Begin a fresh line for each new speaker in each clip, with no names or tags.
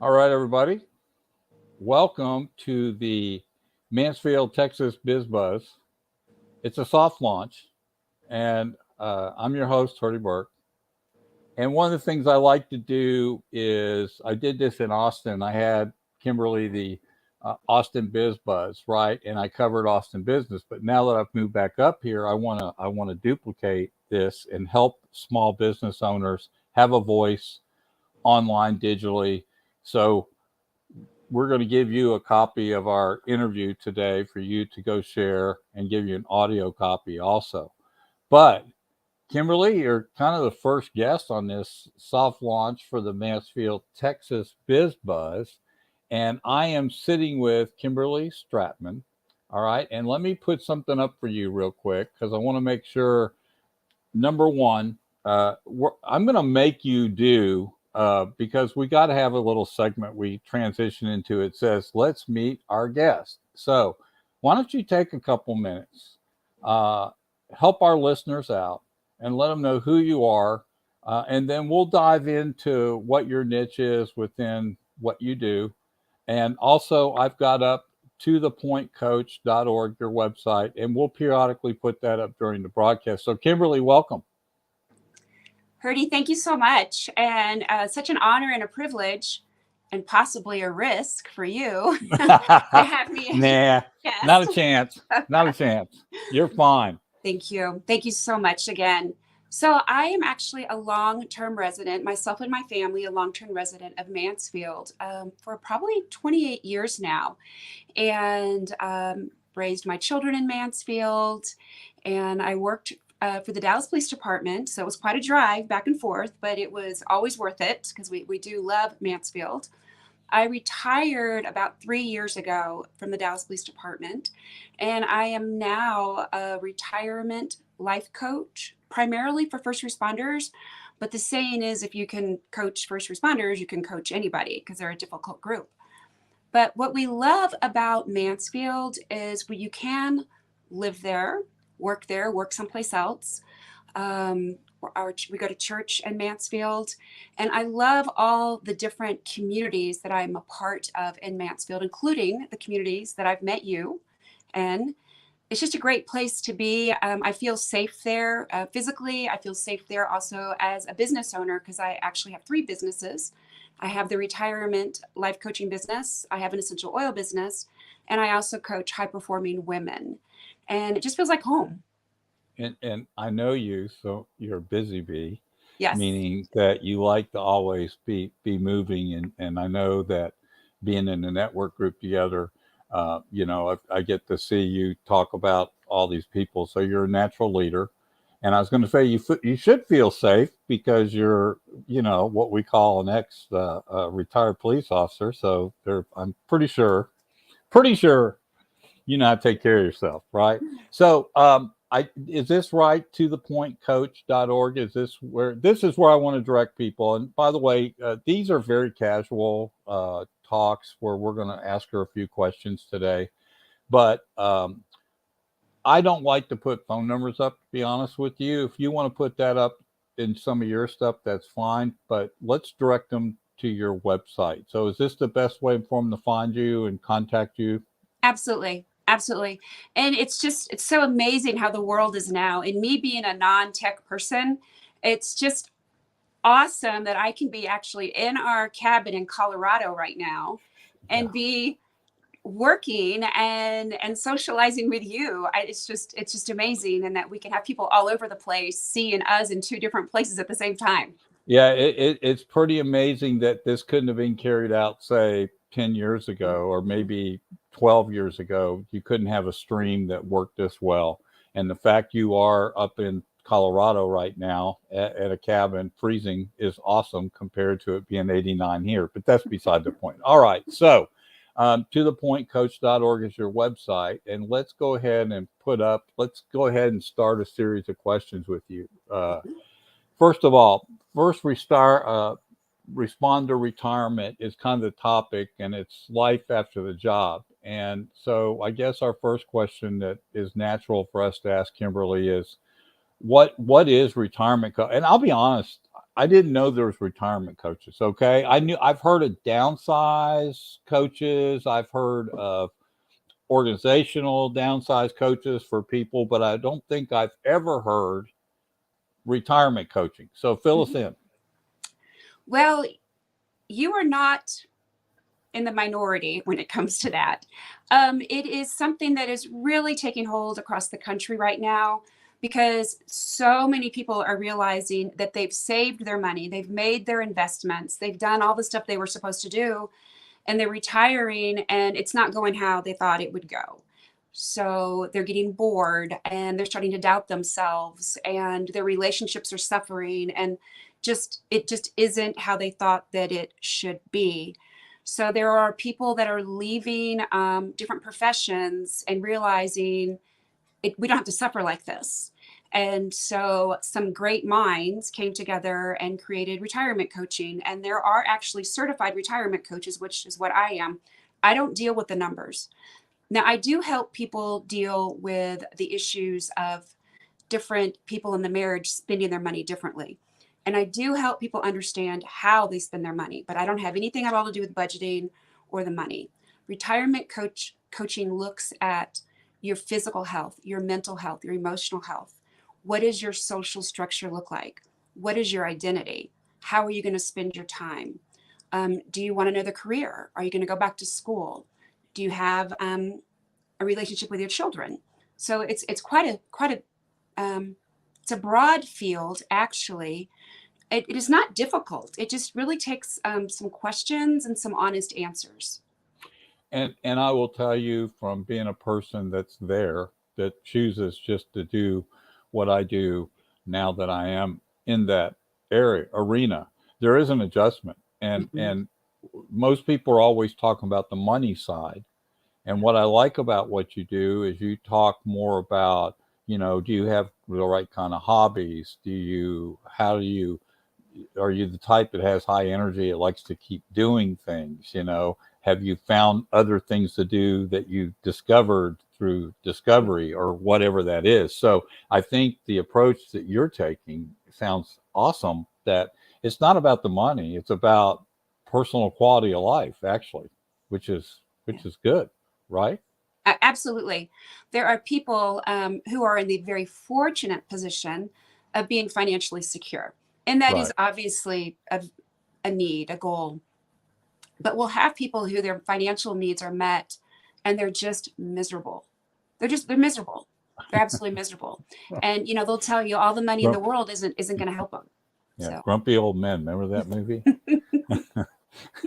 All right, everybody. Welcome to the Mansfield, Texas Biz Buzz. It's a soft launch, and I'm your host, Horty Burke. And one of the things I like to do is I did this in Austin. I had Kimberly, the Austin Biz Buzz, right? And I covered Austin business. But now that I've moved back up here, I want to duplicate this and help small business owners have a voice online digitally. So we're going to give you a copy of our interview today for you to go share and give you an audio copy also. But Kimberly, you're kind of the first guest on this soft launch for the Mansfield, Texas Biz Buzz. And I am sitting with Kimberly Stratman. All right. And let me put something up for you real quick because I want to make sure number one, I'm going to make you do because we got to have a little segment we transition into. It says, let's meet our guest. So why don't you take a couple minutes, help our listeners out and let them know who you are. And then we'll dive into what your niche is within what you do. And also, I've got up tothepointcoach.org, your website, and we'll periodically put that up during the broadcast. So, Kimberly, welcome.
Herdy, thank you so much. And such an honor and a privilege and possibly a risk for you to have me as
Nah,
guest.
not a chance. Not a chance. You're fine.
Thank you. Thank you so much again. So I am actually a long-term resident, myself and my family, a long-term resident of Mansfield for probably 28 years now. And raised my children in Mansfield. And I worked for the Dallas Police Department. So it was quite a drive back and forth, but it was always worth it because we do love Mansfield. I retired about 3 years ago from the Dallas Police Department, and I am now a retirement life coach, primarily for first responders. But the saying is, if you can coach first responders, you can coach anybody because they're a difficult group. But what we love about Mansfield is you can live there, work someplace else. We go to church in Mansfield, and I love all the different communities that I'm a part of in Mansfield, including the communities that I've met you in. It's just a great place to be. I feel safe there physically. I feel safe there also as a business owner because I actually have three businesses. I have the retirement life coaching business. I have an essential oil business, and I also coach high performing women. And it just feels like home.
And I know you, so you're a busy bee,
Yes.
meaning that you like to always be moving. And I know that being in the network group together, I get to see you talk about all these people. So you're a natural leader. And I was going to say you should feel safe because you're, what we call an ex retired police officer. So I'm pretty sure you know how to take care of yourself, right? So is this right? To the pointcoach.org. This is where I want to direct people. And by the way, these are very casual talks where we're going to ask her a few questions today. But I don't like to put phone numbers up, to be honest with you. If you want to put that up in some of your stuff, that's fine. But let's direct them to your website. So is this the best way for them to find you and contact you?
Absolutely. Absolutely. And it's so amazing how the world is now. And me being a non-tech person, it's just awesome that I can be actually in our cabin in Colorado right now and be working and socializing with you. It's just amazing. And that we can have people all over the place seeing us in two different places at the same time.
Yeah, it's pretty amazing that this couldn't have been carried out, say, 10 years ago or maybe 12 years ago. You couldn't have a stream that worked this well. And the fact you are up in Colorado right now at a cabin freezing is awesome compared to it being 89 here. But that's beside the point. All right. So, tothepointcoach.org is your website. And let's go ahead and start a series of questions with you. First of all, responder retirement is kind of the topic, and it's life after the job. And so, I guess our first question that is natural for us to ask Kimberly is, what is retirement? And I'll be honest, I didn't know there was retirement coaches. Okay, I've heard of downsize coaches. I've heard of organizational downsize coaches for people, but I don't think I've ever heard retirement coaching. So fill us
Mhm.
in.
Well, you are not in the minority when it comes to that. It is something that is really taking hold across the country right now because so many people are realizing that they've saved their money, they've made their investments, they've done all the stuff they were supposed to do, and they're retiring and it's not going how they thought it would go. So they're getting bored and they're starting to doubt themselves and their relationships are suffering and just it just isn't how they thought that it should be. So there are people that are leaving different professions and realizing we don't have to suffer like this. And so some great minds came together and created retirement coaching. And there are actually certified retirement coaches, which is what I am. I don't deal with the numbers. Now, I do help people deal with the issues of different people in the marriage spending their money differently. And I do help people understand how they spend their money, but I don't have anything at all to do with budgeting or the money. Retirement coaching looks at your physical health, your mental health, your emotional health. What does your social structure look like? What is your identity? How are you going to spend your time? Do you want another career? Are you going to go back to school? Do you have a relationship with your children? So it's it's a broad field, actually. It is not difficult. It just really takes some questions and some honest answers.
And I will tell you from being a person that's there that chooses just to do what I do now that I am in that area arena, there is an adjustment.
Mhm.
And most people are always talking about the money side. And what I like about what you do is you talk more about, do you have the right kind of hobbies? How do you, are you the type that has high energy? It likes to keep doing things, have you found other things to do that you discovered through discovery or whatever that is? So I think the approach that you're taking sounds awesome, that it's not about the money, it's about personal quality of life, actually,
Yeah.
which is good, right?
Absolutely. There are people who are in the very fortunate position of being financially secure. And that is
Right.
obviously a need, a goal. But we'll have people who their financial needs are met and they're just miserable. They're miserable. They're absolutely miserable. And they'll tell you all the money in the
Grump,
world isn't going to help them.
yeah,
So
grumpy old men. Remember that movie?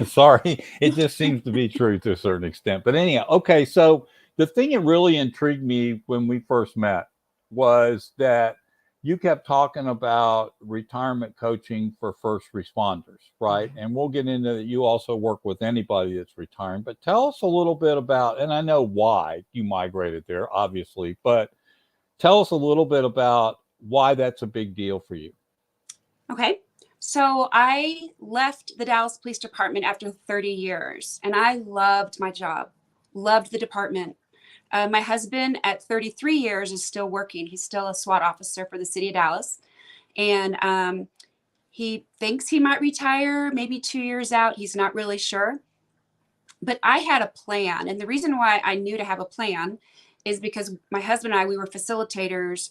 Sorry, it just seems to be true to a certain extent. But anyhow, okay. So the thing that really intrigued me when we first met was that you kept talking about retirement coaching for first responders, right?
mhm.
And we'll get into that. You also work with anybody that's retiring, but tell us a little bit about, and I know why you migrated there, obviously, but tell us a little bit about why that's a big deal for you.
Okay. So I left the Dallas Police Department after 30 years and I loved my job, loved the department. My husband at 33 years is still working. He's still a SWAT officer for the city of Dallas. And he thinks he might retire maybe 2 years out. He's not really sure. But I had a plan. And the reason why I knew to have a plan is because my husband and I, we were facilitators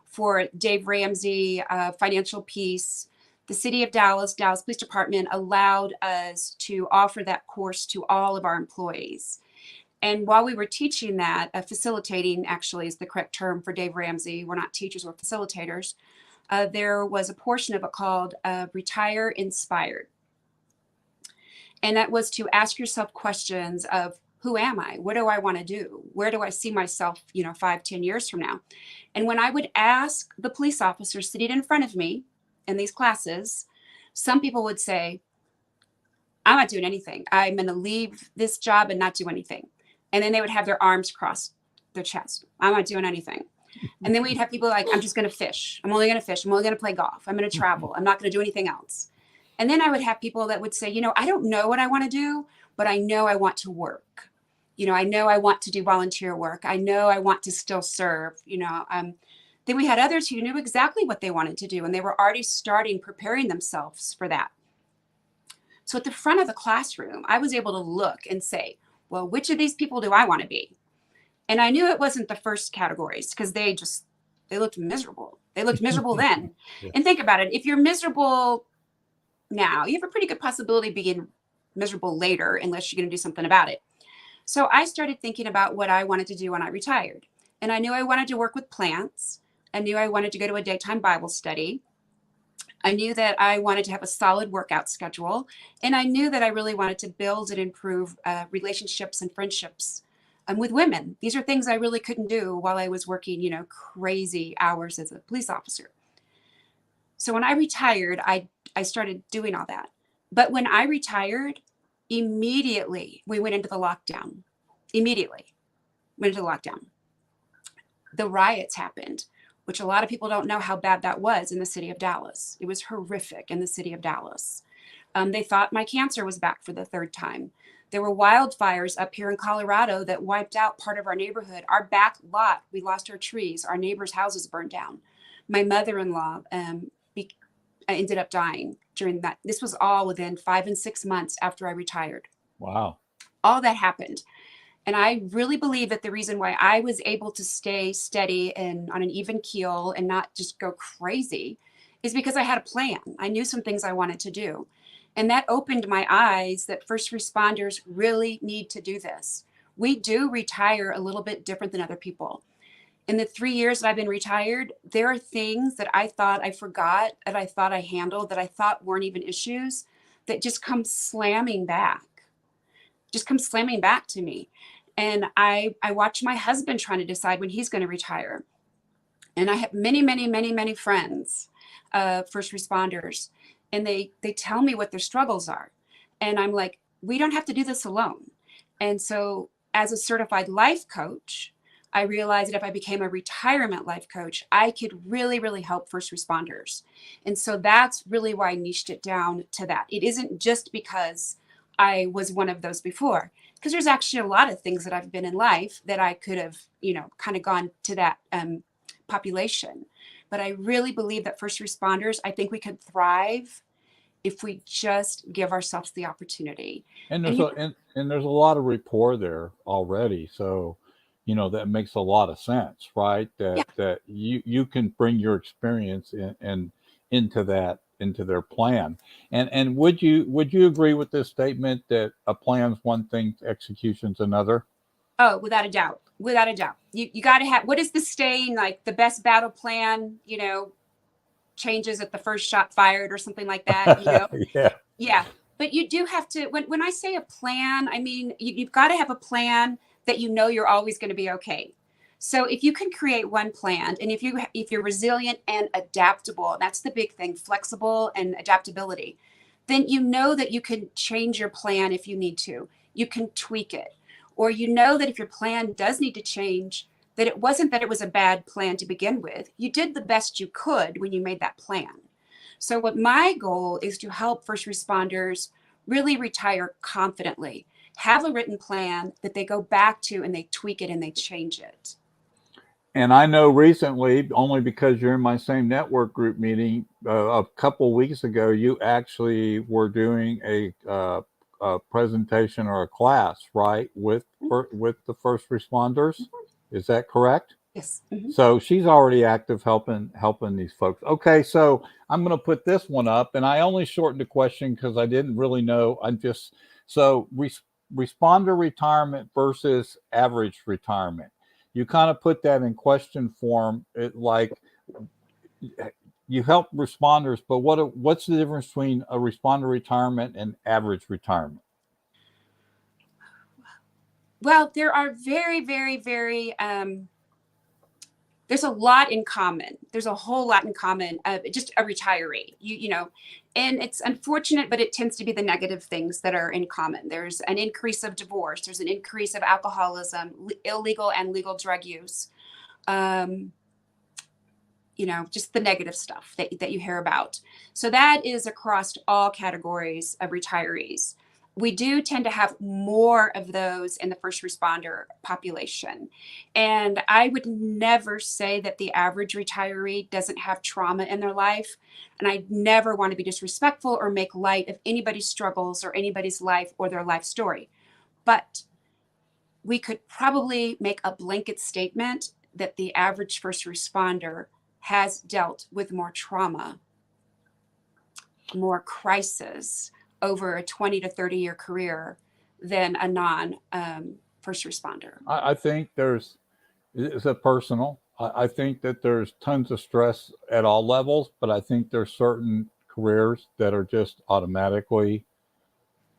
for Dave Ramsey, Financial Peace. The city of Dallas, Dallas Police Department allowed us to offer that course to all of our employees. And while we were teaching that, facilitating actually is the correct term for Dave Ramsey. We're not teachers, we're facilitators. There was a portion of it called Retire Inspired. And that was to ask yourself questions of who am I? What do I want to do? Where do I see myself, 5, 10 years from now? And when I would ask the police officer sitting in front of me in these classes, some people would say, I'm not doing anything. I'm going to leave this job and not do anything. And then they would have their arms crossed their chest. I'm not doing anything. And then we'd have people like, I'm just going to fish. I'm only going to fish. I'm only going to play golf. I'm going to travel. I'm not going to do anything else. And then I would have people that would say, I don't know what I want to do, but I know I want to work. I know I want to do volunteer work. I know I want to still serve. Then we had others who knew exactly what they wanted to do, and they were already preparing themselves for that. So at the front of the classroom, I was able to look and say, well, which of these people do I want to be? And I knew it wasn't the first categories, because they looked miserable. They looked miserable then.
Yeah.
And think about it. If you're miserable now, you have a pretty good possibility of being miserable later, unless you're going to do something about it. So I started thinking about what I wanted to do when I retired. And I knew I wanted to work with plants. I knew I wanted to go to a daytime Bible study. I knew that I wanted to have a solid workout schedule. And I knew that I really wanted to build and improve relationships and friendships with women. These are things I really couldn't do while I was working, crazy hours as a police officer. So when I retired, I started doing all that. But when I retired, immediately we went into the lockdown. Immediately went into the lockdown. The riots happened, which a lot of people don't know how bad that was in the city of Dallas. It was horrific in the city of Dallas. They thought my cancer was back for the third time. There were wildfires up here in Colorado that wiped out part of our neighborhood. Our back lot, we lost our trees. Our neighbors' houses burned down. My mother-in-law ended up dying during that. This was all within 5 and 6 months after I retired.
Wow.
All that happened. And I really believe that the reason why I was able to stay steady and on an even keel and not just go crazy is because I had a plan. I knew some things I wanted to do. And that opened my eyes that first responders really need to do this. We do retire a little bit different than other people. In the 3 years that I've been retired, there are things that I thought I forgot, that I thought I handled, that I thought weren't even issues, that just come slamming back to me. And I watch my husband trying to decide when he's going to retire. And I have many, many, many, many friends, first responders, and they tell me what their struggles are. And I'm like, we don't have to do this alone. And so as a certified life coach, I realized that if I became a retirement life coach, I could really, really help first responders. And so that's really why I niched it down to that. It isn't just because I was one of those before, because there's actually a lot of things that I've been in life that I could have, kind of gone to that population. But I really believe that first responders, I think we could thrive if we just give ourselves the opportunity.
And there's a lot of rapport there already. So, that makes a lot of sense, right?
Yeah.
That you can bring your experience into their plan. And would you agree with this statement that a plan's one thing, execution's another?
Oh, without a doubt. Without a doubt. You got to have, what is the saying, like the best battle plan, changes at the first shot fired or something like that,
Yeah.
Yeah. But you do have to, when I say a plan, I mean, you've got to have a plan that you're always going to be okay. So if you can create one plan, and if you're resilient and adaptable, that's the big thing, flexible and adaptability, then you know that you can change your plan if you need to. You can tweak it. Or that if your plan does need to change, that it wasn't that it was a bad plan to begin with. You did the best you could when you made that plan. So what my goal is to help first responders really retire confidently, have a written plan that they go back to and they tweak it and they change it.
And I know recently, only because you're in my same network group meeting, a couple weeks ago, you actually were doing a presentation or a class, right, with the first responders. Is that correct?
Yes. Mm-hmm.
So she's already active helping these folks. Okay, so I'm going to put this one up, and I only shortened the question because I didn't really know. Responder retirement versus average retirement. You kind of put that in question form. You help responders, but what's the difference between a responder retirement and average retirement?
Well, there are very, very, very there's a lot in common. There's a whole lot in common. Just a retiree, and it's unfortunate, but it tends to be the negative things that are in common. There's an increase of divorce. There's an increase of alcoholism, illegal and legal drug use. Just the negative stuff that you hear about. So that is across all categories of retirees. we do tend to have more of those in the first responder population. And I would never say that the average retiree doesn't have trauma in their life. And I never want to be disrespectful or make light of anybody's struggles or anybody's life or their life story. But we could probably make a blanket statement that the average first responder has dealt with more trauma, more crisis over a 20 to 30-year career than a non first responder.
I think it's a personal. I think that there's tons of stress at all levels, but I think there's certain careers that are just automatically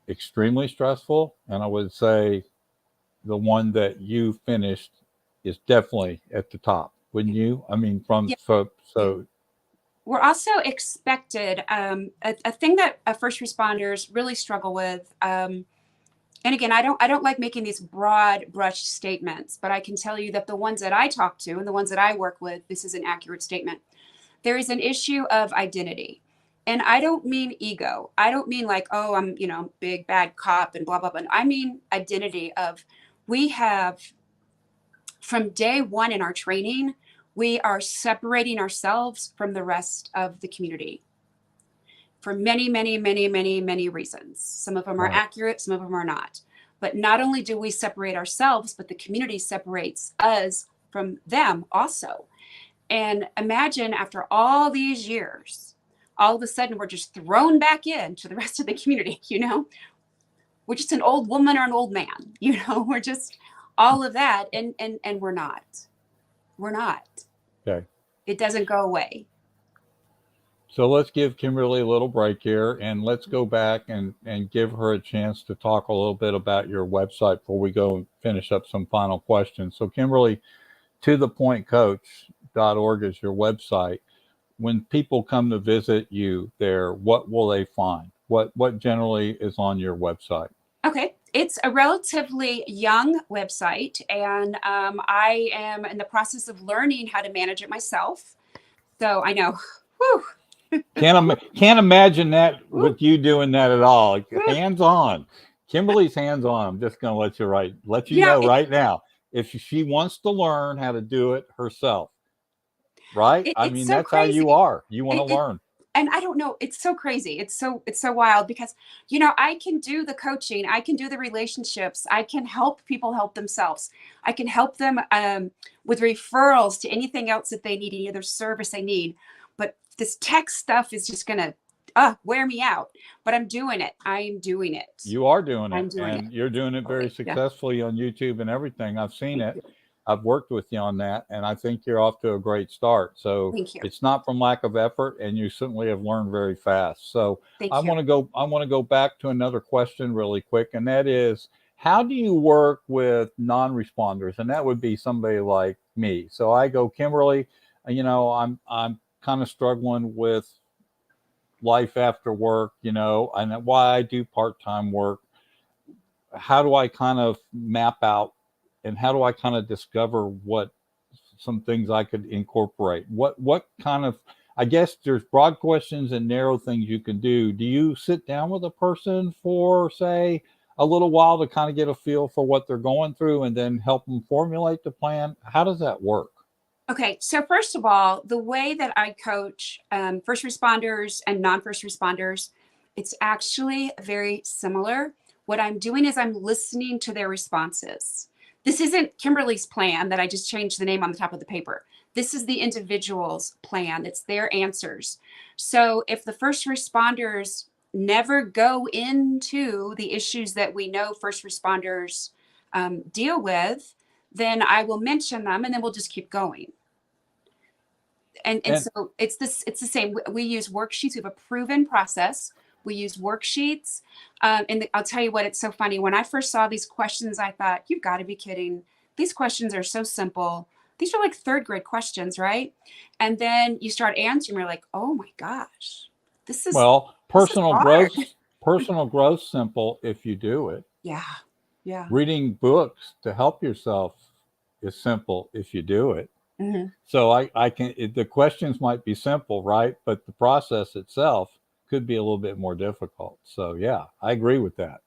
extremely stressful. And I would say the one that you finished is definitely at the top, wouldn't you? I mean,
Yeah.
so
We're also expected, a thing that first responders really struggle with. And again, I don't like making these broad brush statements, but I can tell you that the ones that I talk to and the ones that I work with, this is an accurate statement. There is an issue of identity. And I don't mean ego. I don't mean like, oh, I'm, big bad cop and blah, blah, blah. I mean identity of, we have, from day one in our training, we are separating ourselves from the rest of the community for many, many, many, many, many reasons. Some of them are accurate, some of them are not. But not only do we separate ourselves, but the community separates us from them also. And imagine after all these years, all of a sudden we're just thrown back into the rest of the community, We're just an old woman or an old man, we're just all of that. And we're not. We're not.
okay.
It doesn't go away.
So let's give Kimberly a little break here, and let's go back and give her a chance to talk a little bit about your website before we go and finish up some final questions. So Kimberly, tothepointcoach.org is your website. When people come to visit you there, what will they find? What generally is on your website?
Okay. It's a relatively young website, and I am in the process of learning how to manage it myself. So I know. Whew.
Can't imagine that with you doing that at all. Hands on. Kimberly's hands on. I'm just going to let you know right now. If she wants to learn how to do it herself, right? I mean,
so
that's
crazy.
how you are. You want to learn.
And I don't know, it's so crazy. It's so wild because, I can do the coaching. I can do the relationships. I can help people help themselves. I can help them with referrals to anything else that they need, any other service they need. But this tech stuff is just going to wear me out. But I'm doing it. I'm doing it.
You are doing it.
I'm doing
and
it.
You're doing it very successfully on YouTube and everything. I've seen it. I've worked with you on that, and I think you're off to a great start. So it's not from lack of effort, and you certainly have learned very fast. So I want to go back to another question really quick, and that is, how do you work with non-responders? And that would be somebody like me. So I go, Kimberly, I'm kind of struggling with life after work, and why I do part-time work. How do I kind of map out, and how do I kind of discover what some things I could incorporate? What kind of, I guess there's broad questions and narrow things you can do. Do you sit down with a person for, say, a little while to kind of get a feel for what they're going through and then help them formulate the plan? How does that work?
Okay, so first of all, the way that I coach first responders and non-first responders, it's actually very similar. What I'm doing is I'm listening to their responses. This isn't Kimberly's plan that I just changed the name on the top of the paper. This is the individual's plan. It's their answers. So if the first responders never go into the issues that we know first responders deal with, then I will mention them and then we'll just keep going. And so it's the same. We use worksheets. We have a proven process. We use worksheets. And I'll tell you what, it's so funny. When I first saw these questions, I thought, you've got to be kidding. These questions are so simple. These are like third grade questions, right? And then you start answering, you're like, oh my gosh, this is
personal growth. Personal growth simple if you do it.
Yeah. Yeah.
Reading books to help yourself is simple if you do it.
Mm-hmm.
So the questions might be simple, right? But the process itself could be a little bit more difficult. So yeah, I agree with that.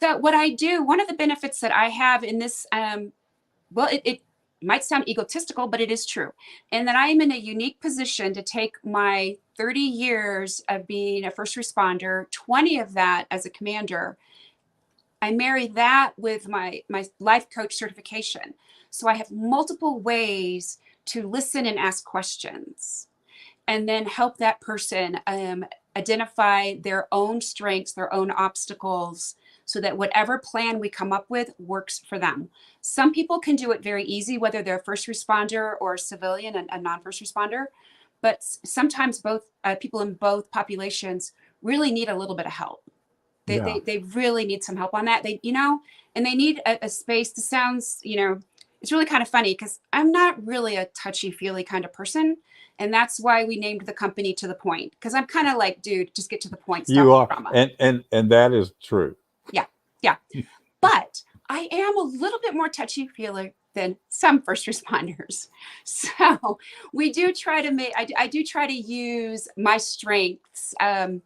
So what I do, one of the benefits that I have in this, well, it might sound egotistical, but it is true. And that I am in a unique position to take my 30 years of being a first responder, 20 of that as a commander. I marry that with my life coach certification. So I have multiple ways to listen and ask questions, and then help that person identify their own strengths, their own obstacles, so that whatever plan we come up with works for them. Some people can do it very easy, whether they're a first responder or a civilian and a non-first responder. But sometimes both people in both populations really need a little bit of help.
Yeah.
They really need some help on that. And they need a space. This sounds, it's really kind of funny because I'm not really a touchy-feely kind of person. And that's why we named the company To the Point, because I'm kind of like, dude, just get to the point. Stop
You
the
are,
drama.
and that is true.
Yeah, yeah. But I am a little bit more touchy-feely than some first responders. So we do try to I do try to use my strengths to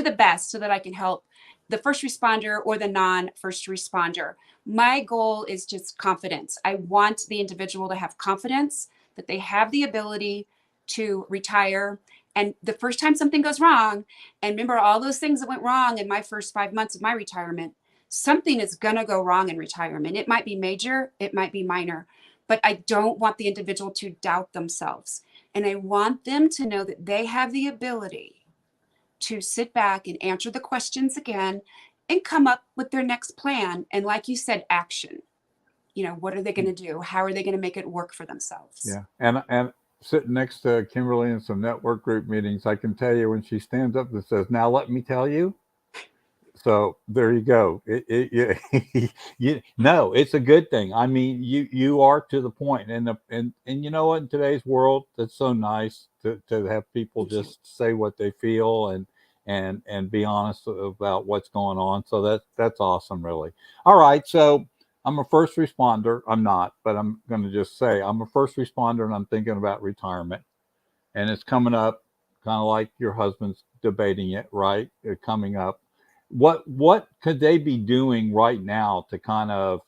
the best so that I can help the first responder or the non-first responder. My goal is just confidence. I want the individual to have confidence that they have the ability to retire. And the first time something goes wrong, and remember all those things that went wrong in my first 5 months of my retirement, something is going to go wrong in retirement. It might be major, it might be minor, but I don't want the individual to doubt themselves. And I want them to know that they have the ability to sit back and answer the questions again and come up with their next plan. And like you said, action. What are they going to do? How are they going to make it work for themselves?
Yeah. And sitting next to Kimberly in some network group meetings, I can tell you when she stands up and says, "Now let me tell you." So there you go. No, it's a good thing. I mean, you are to the point, and you know what? In today's world, it's so nice to have people
Thank you.
just say what they feel and be honest about what's going on. So that's awesome, really. All right, so I'm a first responder. I'm not, but I'm going to just say I'm a first responder, and I'm thinking about retirement, and it's coming up, kind of like your husband's debating it, right? Coming up, what could they be doing right now to kind of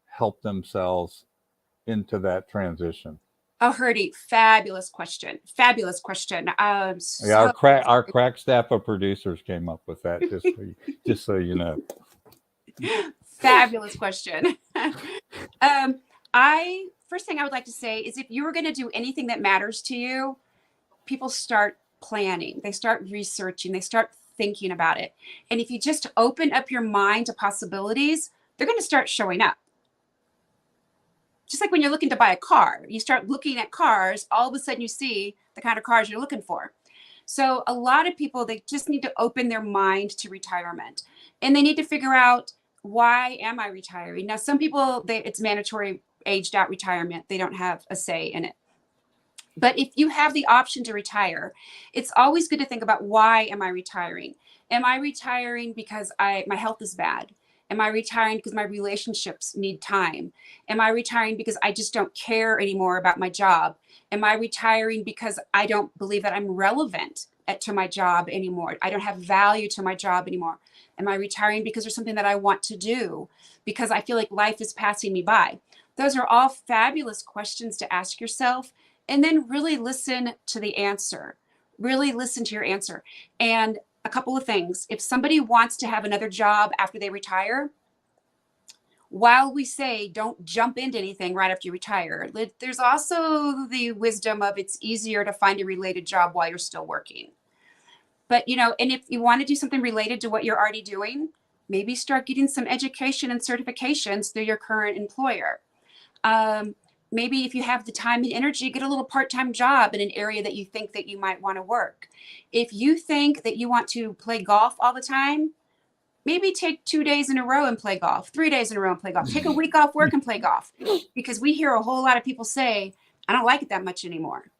help themselves into that transition?
Oh, Herdy, fabulous question. Fabulous question.
Yeah,
So
our crack staff of producers came up with that. Just so you know.
fabulous question. I first thing I would like to say is if you were going to do anything that matters to you, people start planning, they start researching, they start thinking about it. And if you just open up your mind to possibilities, they're going to start showing up. Just like when you're looking to buy a car, you start looking at cars, all of a sudden you see the kind of cars you're looking for. So a lot of people, they just need to open their mind to retirement, and they need to figure out, why am I retiring? Now, some people, it's mandatory aged out retirement. They don't have a say in it. But if you have the option to retire, it's always good to think about, why am I retiring? Am I retiring because my health is bad? Am I retiring because my relationships need time? Am I retiring because I just don't care anymore about my job? Am I retiring because I don't believe that I'm relevant to my job anymore? I don't have value to my job anymore. Am I retiring because there's something that I want to do, because I feel like life is passing me by? Those are all fabulous questions to ask yourself, and then really listen to the answer. Really listen to your answer. And a couple of things. If somebody wants to have another job after they retire, while we say don't jump into anything right after you retire, there's also the wisdom of, it's easier to find a related job while you're still working. But, and if you want to do something related to what you're already doing, maybe start getting some education and certifications through your current employer. Maybe if you have the time and energy, get a little part-time job in an area that you think that you might want to work. If you think that you want to play golf all the time, maybe take 2 days in a row and play golf, 3 days in a row and play golf. Take a week off work and play golf, because we hear a whole lot of people say, I don't like it that much anymore,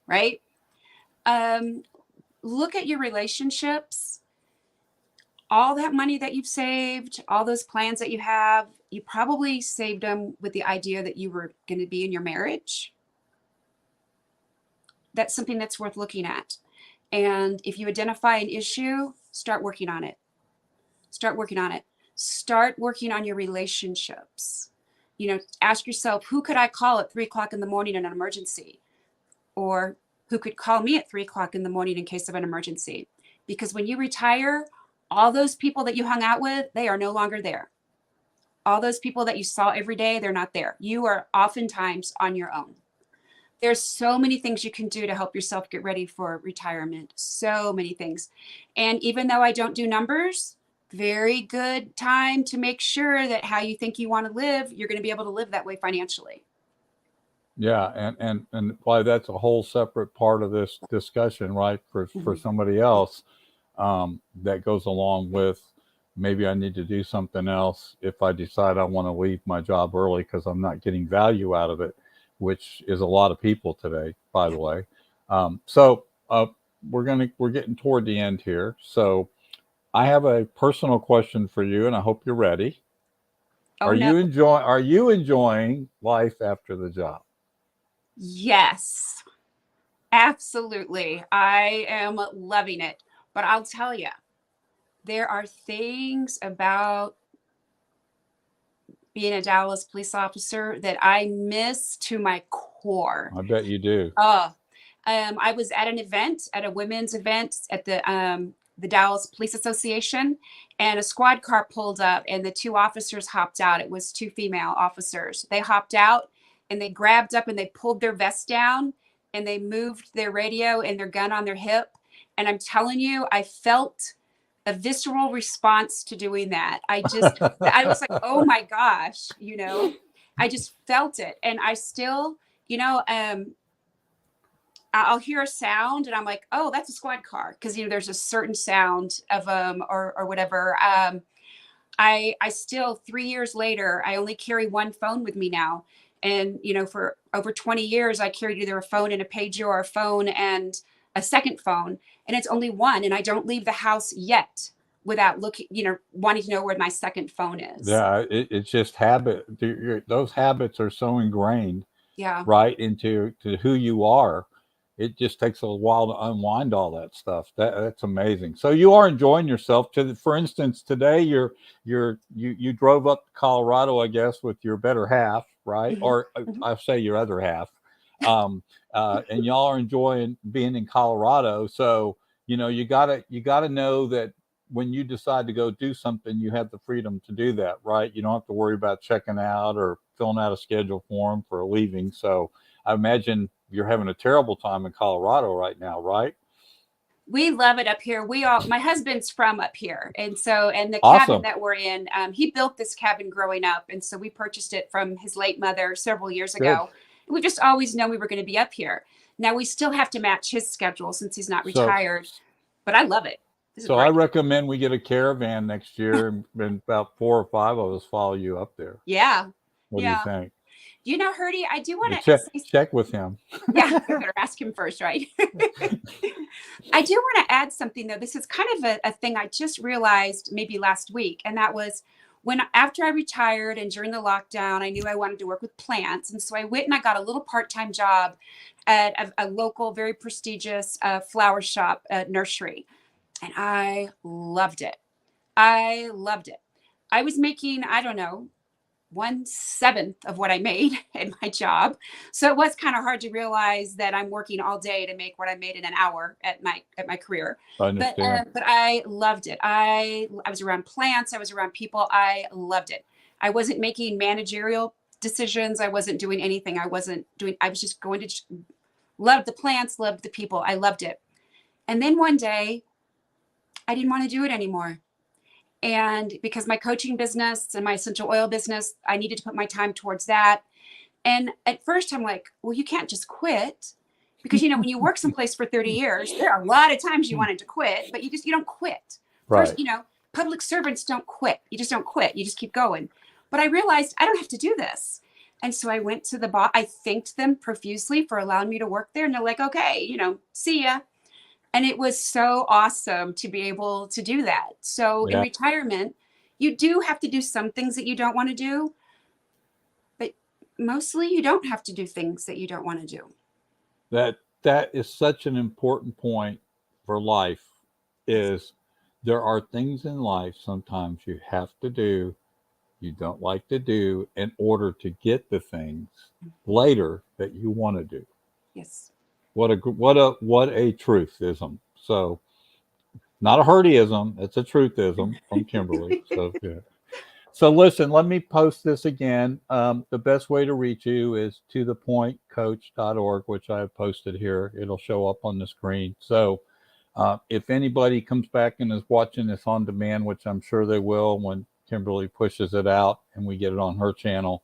right? Look at your relationships. All that money that you've saved, all those plans that you have, you probably saved them with the idea that you were going to be in your marriage. That's something that's worth looking at. And if you identify an issue, start working on it. Start working on it. Start working on your relationships. Ask yourself, who could I call at 3 o'clock in the morning in an emergency? Or who could call me at 3 o'clock in the morning in case of an emergency? Because when you retire, all those people that you hung out with, they are no longer there. All those people that you saw every day, they're not there. You are oftentimes on your own. There's so many things you can do to help yourself get ready for retirement. So many things. And even though I don't do numbers, very good time to make sure that how you think you want to live, you're going to be able to live that way financially.
Yeah, and why that's a whole separate part of this discussion, right? For somebody else, that goes along with maybe I need to do something else if I decide I want to leave my job early because I'm not getting value out of it, which is a lot of people today, by the way. So we're getting toward the end here. So I have a personal question for you, and I hope you're ready.
Oh no.
Are you enjoying life after the job?
Yes, absolutely. I am loving it. But I'll tell you, there are things about being a Dallas police officer that I miss to my core.
I bet you do.
I was at an event, at a women's event at the Dallas Police Association, and a squad car pulled up, and the two officers hopped out. It was two female officers. They hopped out, and they grabbed up, and they pulled their vest down, and they moved their radio and their gun on their hip. And I'm telling you, I felt a visceral response to doing that. I was like, oh my gosh, I just felt it. And I still, I'll hear a sound and I'm like, oh, that's a squad car. Cause there's a certain sound of or whatever. I still 3 years later, I only carry one phone with me now. And, for over 20 years, I carried either a phone and a pager or a phone and a second phone, and it's only one. And I don't leave the house yet without looking, wanting to know where my second phone is.
Yeah, it's just habit. Those habits are so ingrained,
Yeah.
right, to who you are. It just takes a while to unwind all that stuff. That's amazing. So you are enjoying yourself. For instance, today you drove up to Colorado, I guess, with your better half, right?
Mm-hmm.
Or
Mm-hmm.
I'll say your other half. And y'all are enjoying being in Colorado. So you gotta know that when you decide to go do something, you have the freedom to do that, right? You don't have to worry about checking out or filling out a schedule form for leaving. So I imagine you're having a terrible time in Colorado right now, right?
We love it up here. My husband's from up here. And the
Awesome.
cabin that we're in, he built this cabin growing up. And so we purchased it from his late mother several years ago. And we just always known we were going to be up here. Now we still have to match his schedule since he's not retired, but I love it.
So I recommend we get a caravan next year and about 4 or 5 of us follow you up there.
Yeah.
What do you think?
Hurdy, I do want to
check with him.
Yeah, you better ask him first, right? I do want to add something though. This is kind of a thing I just realized maybe last week. And that was after I retired and during the lockdown, I knew I wanted to work with plants. And so I went and I got a little part-time job at a local, very prestigious flower shop nursery. And I loved it. I loved it. I was making, I don't know, 1/7 of what I made in my job. So it was kind of hard to realize that I'm working all day to make what I made in an hour at my career.
I understand.
But I loved it. I was around plants. I was around people. I loved it. I wasn't making managerial decisions. I wasn't doing anything. I was just going to love the plants, loved the people. I loved it. And then one day I didn't want to do it anymore. And because my coaching business and my essential oil business, I needed to put my time towards that. And at first I'm like, well, you can't just quit because, when you work someplace for 30 years, there are a lot of times you wanted to quit, but you don't quit.
Right.
First, public servants don't quit. You just don't quit. You just keep going. But I realized I don't have to do this. And so I went to the boss. I thanked them profusely for allowing me to work there. And they're like, okay, see ya. And it was so awesome to be able to do that. So in retirement, you do have to do some things that you don't want to do, but mostly you don't have to do things that you don't want to do.
That is such an important point for life, is there are things in life sometimes you have to do you don't like to do in order to get the things later that you want to do.
Yes.
What a truthism. So not a hurdyism, it's a truthism from Kimberly. So yeah. So listen, let me post this again. The best way to reach you is tothepointcoach.org, which I have posted here. It'll show up on the screen. So if anybody comes back and is watching this on demand, which I'm sure they will when Kimberly pushes it out and we get it on her channel,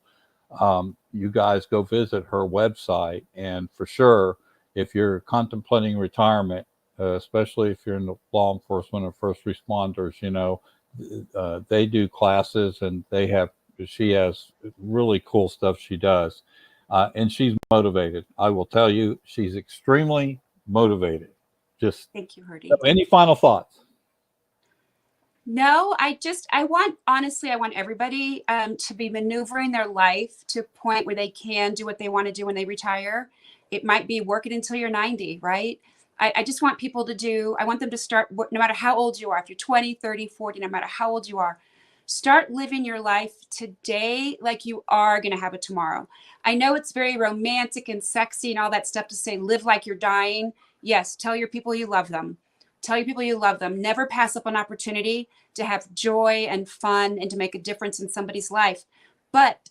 you guys go visit her website. And for sure, if you're contemplating retirement, especially if you're in the law enforcement or first responders, they do classes and she has really cool stuff she does. And she's motivated. I will tell you, she's extremely motivated. Just
Thank you,
so
Herdy.
any final thoughts?
No, I want, honestly, I want everybody to be maneuvering their life to a point where they can do what they want to do when they retire. It might be working until you're 90, right? I just want people to do, I want them to start, no matter how old you are, if you're 20, 30, 40, no matter how old you are, start living your life today like you are going to have it tomorrow. I know it's very romantic and sexy and all that stuff to say, live like you're dying. Yes, tell your people you love them. Tell your people you love them. Never pass up an opportunity to have joy and fun and to make a difference in somebody's life. But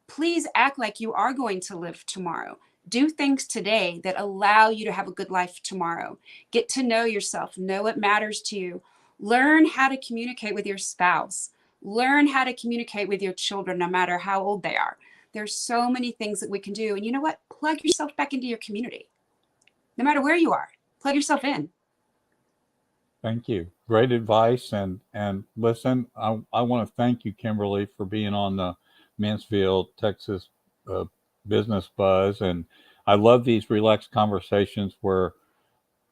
please act like you are going to live tomorrow. Do things today that allow you to have a good life tomorrow. Get to know yourself, know what matters to you. Learn how to communicate with your spouse. Learn how to communicate with your children, no matter how old they are. There's so many things that we can do. And you know what? Plug yourself back into your community. No matter where you are, plug yourself in.
Thank you. Great advice. And listen, I want to thank you, Kimberly, for being on the Mansfield, Texas uh, Business Buzz. And I love these relaxed conversations where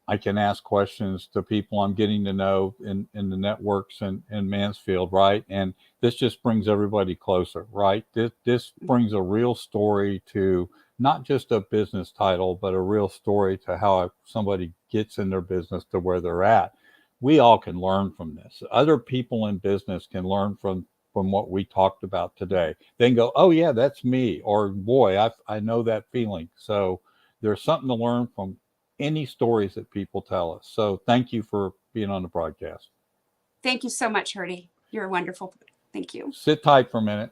I can ask questions to people I'm getting to know in the networks in Mansfield, right? And this just brings everybody closer, right? This brings a real story to not just a business title, but a real story to how somebody gets in their business to where they're at. We all can learn from this. Other people in business can learn from what we talked about today. They can go, oh yeah, that's me, or boy, I know that feeling. So there's something to learn from any stories that people tell us. So thank you for being on the broadcast.
Thank you so much, Herdy. You're wonderful. Thank you.
Sit tight for a minute.